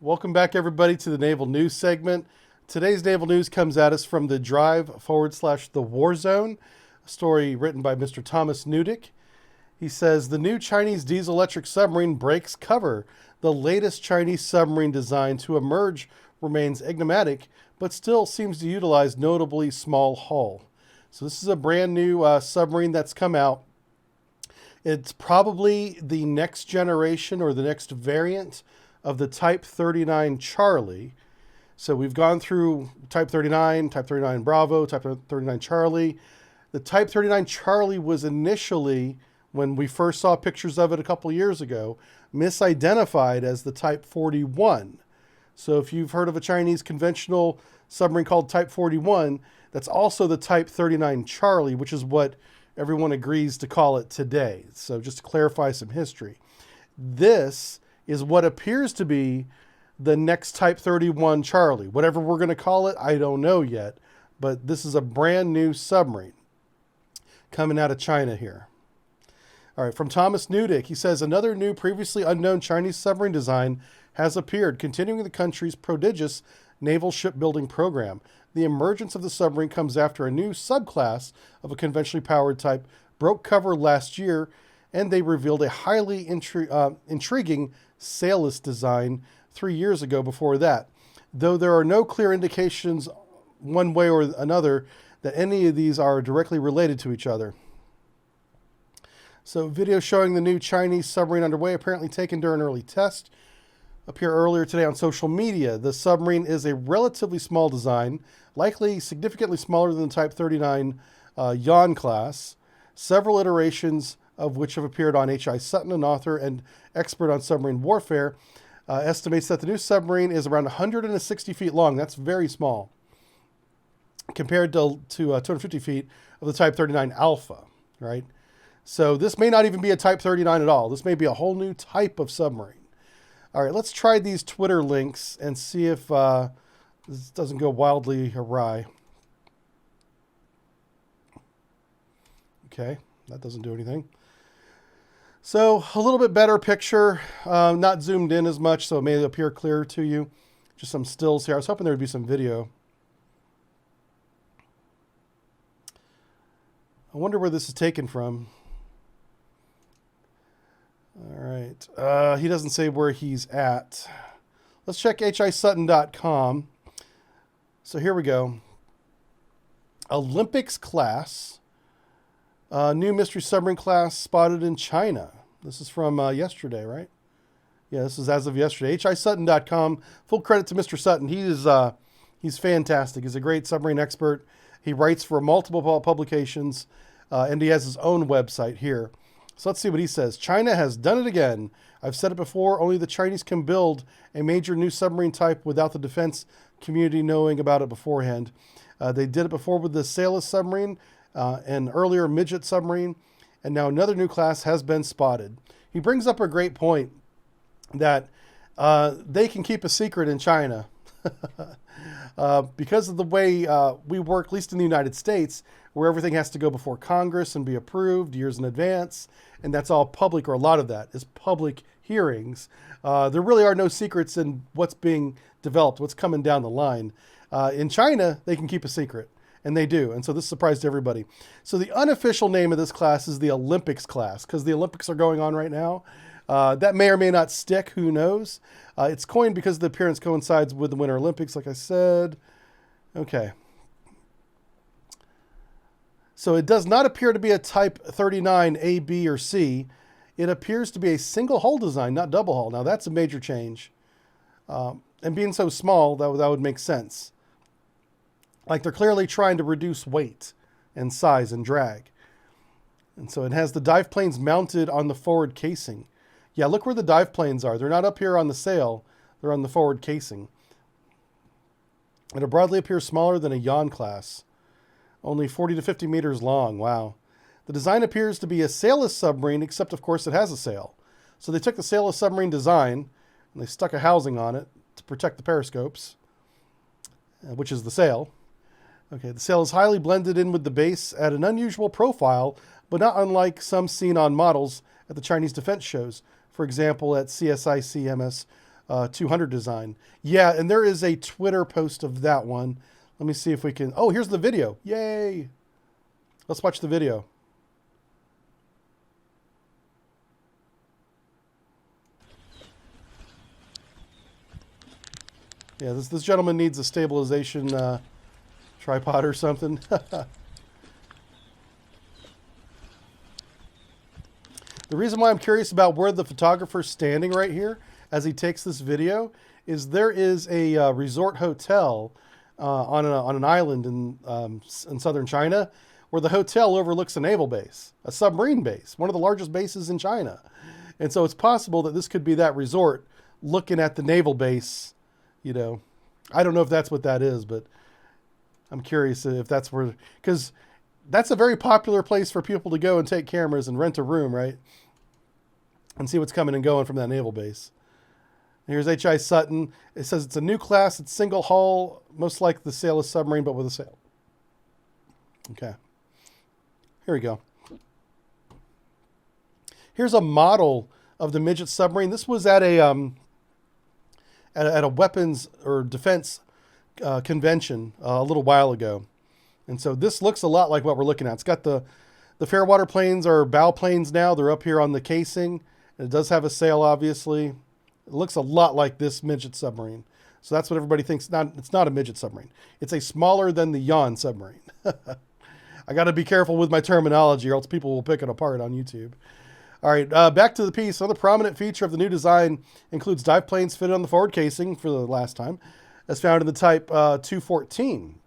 Welcome back, everybody, to the Naval News segment. Today's Naval News comes at us from the drive/the WarZone, a story written by Mr. Thomas Nudick. He says, the new Chinese diesel-electric submarine breaks cover. The latest Chinese submarine design to emerge remains enigmatic, but still seems to utilize notably small hull. So this is a brand new submarine that's come out. It's probably the next generation or the next variant of the Type 39 Charlie. So we've gone through Type 39, Type 39 Bravo, Type 39 Charlie. The Type 39 Charlie was initially, when we first saw pictures of it a couple years ago, misidentified as the Type 41. So if you've heard of a Chinese conventional submarine called Type 41, that's also the Type 39 Charlie, which is what everyone agrees to call it today. So just to clarify some history, this is what appears to be the next Type 31 Charlie. Whatever we're going to call it, I don't know yet, but this is a brand new submarine coming out of China here. All right, from Thomas Nudick, he says, another new previously unknown Chinese submarine design has appeared, continuing the country's prodigious naval shipbuilding program. The emergence of the submarine comes after a new subclass of a conventionally powered type broke cover last year, and they revealed a highly intriguing sailless design 3 years ago before that, though there are no clear indications one way or another that any of these are directly related to each other. So video showing the new Chinese submarine underway, apparently taken during an early test, appear earlier today on social media. The submarine is a relatively small design, likely significantly smaller than the Type 39 Yuan class. Several iterations of which have appeared on H.I. Sutton, an author and expert on submarine warfare, estimates that the new submarine is around 160 feet long. That's very small compared to 250 feet of the Type 39 Alpha, right? So this may not even be a Type 39 at all. This may be a whole new type of submarine. All right, let's try these Twitter links and see if this doesn't go wildly awry. Okay, that doesn't do anything. So a little bit better picture, not zoomed in as much, so it may appear clearer to you. Just some stills here. I was hoping there would be some video. I wonder where this is taken from. All right, he doesn't say where he's at. Let's check hisutton.com. So here we go. Olympics class. New mystery submarine class spotted in China. This is from yesterday, right? Yeah, this is as of yesterday. hisutton.com. Full credit to Mr. Sutton. He's fantastic. He's a great submarine expert. He writes for multiple publications, and he has his own website here. So let's see what he says. China has done it again. I've said it before, only the Chinese can build a major new submarine type without the defense community knowing about it beforehand. They did it before with the sailless submarine, an earlier midget submarine, and now another new class has been spotted. He brings up a great point that they can keep a secret in China because of the way we work, at least in the United States, where everything has to go before Congress and be approved years in advance, and that's all public, or a lot of that is public hearings. There really are no secrets in what's being developed, what's coming down the line. In China, they can keep a secret. And they do. And so this surprised everybody. So the unofficial name of this class is the Olympics class, because the Olympics are going on right now. That may or may not stick. Who knows? It's coined because the appearance coincides with the Winter Olympics, like I said. Okay. So it does not appear to be a Type 39 A, B, or C. It appears to be a single hull design, not double hull. Now that's a major change. And being so small, that would make sense. Like they're clearly trying to reduce weight and size and drag. And so it has the dive planes mounted on the forward casing. Yeah, look where the dive planes are. They're not up here on the sail. They're on the forward casing. And it broadly appears smaller than a Yuan class. Only 40 to 50 meters long. Wow. The design appears to be a sailless submarine, except of course it has a sail. So they took the sailless submarine design and they stuck a housing on it to protect the periscopes, which is the sail. Okay, the sail is highly blended in with the base at an unusual profile, but not unlike some seen on models at the Chinese defense shows. For example, at CSIC MS 200 design. Yeah, and there is a Twitter post of that one. Let me see if we can... Oh, here's the video. Yay! Let's watch the video. Yeah, this gentleman needs a stabilization tripod or something. The reason why I'm curious about where the photographer's standing right here as he takes this video is there is a resort hotel on an island in southern China where the hotel overlooks a naval base, a submarine base, one of the largest bases in China. And so it's possible that this could be that resort looking at the naval base, you know. I don't know if that's what that is, but I'm curious if that's where, because that's a very popular place for people to go and take cameras and rent a room, right? And see what's coming and going from that naval base. Here's H.I. Sutton. It says it's a new class. It's single hull, most like the sailless submarine, but with a sail. Okay. Here we go. Here's a model of the midget submarine. This was at a weapons or defense convention a little while ago. And so this looks a lot like what we're looking at. It's got the Fairwater planes are bow planes now. They're up here on the casing. It does have a sail, obviously. It looks a lot like this midget submarine. So that's what everybody thinks. It's not a midget submarine. It's a smaller than the yawn submarine. I got to be careful with my terminology or else people will pick it apart on YouTube. All right, back to the piece. Another prominent feature of the new design includes dive planes fitted on the forward casing for the last time, as found in the Type 214.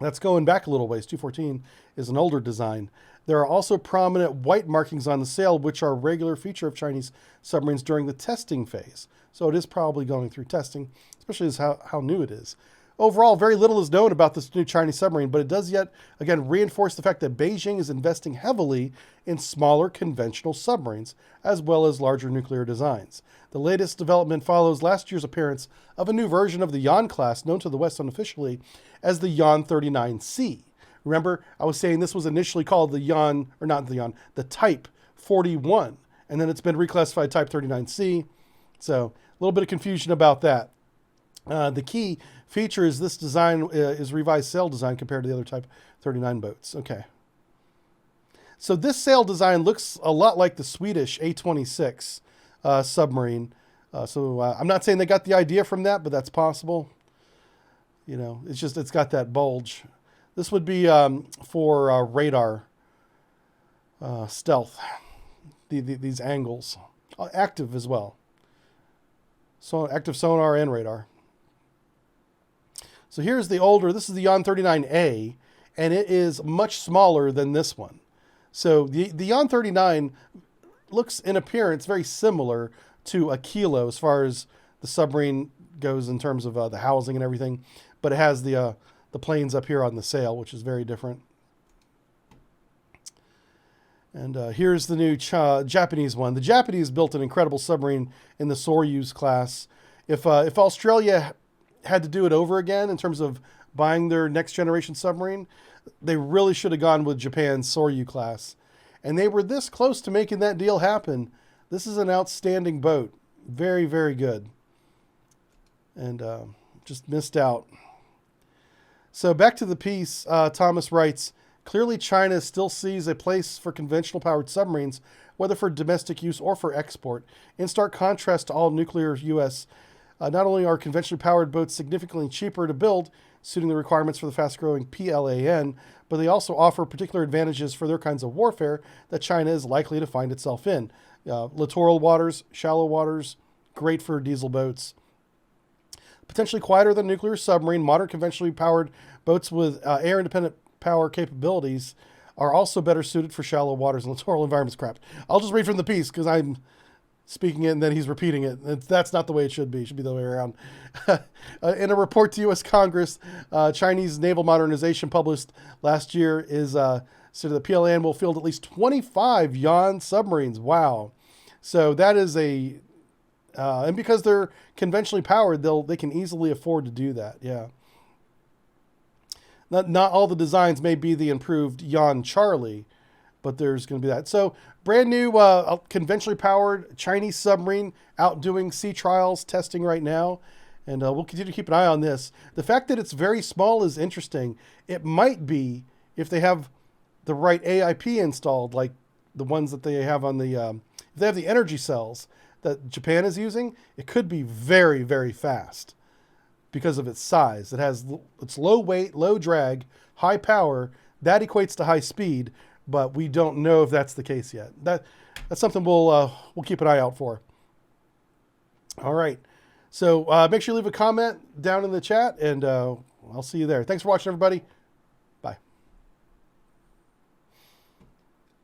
That's going back a little ways. 214 is an older design. There are also prominent white markings on the sail, which are a regular feature of Chinese submarines during the testing phase. So it is probably going through testing, especially as how new it is. Overall, very little is known about this new Chinese submarine, but it does yet again reinforce the fact that Beijing is investing heavily in smaller conventional submarines, as well as larger nuclear designs. The latest development follows last year's appearance of a new version of the Yan class, known to the West unofficially as the Yan 39C. Remember, I was saying this was initially called the Yan, or not the Yan, the Type 41, and then it's been reclassified Type 39C. So a little bit of confusion about that. The key feature is this design is revised sail design compared to the other Type 39 boats. Okay. So this sail design looks a lot like the Swedish A26 submarine. I'm not saying they got the idea from that, but that's possible. You know, it's got that bulge. This would be for radar stealth. These angles. Active as well. So active sonar and radar. So here's the older, this is the Yan 39A, and it is much smaller than this one. So the Yan 39 looks in appearance very similar to a Kilo as far as the submarine goes in terms of the housing and everything, but it has the planes up here on the sail, which is very different. And here's the new Japanese one. The Japanese built an incredible submarine in the Soyuz class. If Australia had to do it over again in terms of buying their next generation submarine, they really should have gone with Japan's Soryu class. And they were this close to making that deal happen. This is an outstanding boat. Very, very good. And just missed out. So back to the piece, Thomas writes, clearly China still sees a place for conventional powered submarines, whether for domestic use or for export. In stark contrast to all nuclear U.S., not only are conventionally powered boats significantly cheaper to build, suiting the requirements for the fast-growing PLAN, but they also offer particular advantages for their kinds of warfare that China is likely to find itself in. Littoral waters, shallow waters, great for diesel boats. Potentially quieter than a nuclear submarine, modern conventionally powered boats with air-independent power capabilities are also better suited for shallow waters and littoral environments. Crap. I'll just read from the piece because I'm speaking it and then he's repeating it. That's not the way it should be. It should be the other way around. In a report to U.S. Congress, Chinese naval modernization published last year is so the PLAN will field at least 25 Yan submarines. Wow. So that is and because they're conventionally powered, they can easily afford to do that. Yeah. Not all the designs may be the improved Yan Charlie, but there's going to be that. So brand new conventionally powered Chinese submarine out doing sea trials testing right now. And we'll continue to keep an eye on this. The fact that it's very small is interesting. It might be, if they have the right AIP installed, like the ones that they have on the, if they have the energy cells that Japan is using, it could be very, very fast because of its size. It's low weight, low drag, high power. That equates to high speed, but we don't know if that's the case yet. That's something we'll keep an eye out for. All right. So make sure you leave a comment down in the chat, and I'll see you there. Thanks for watching, everybody.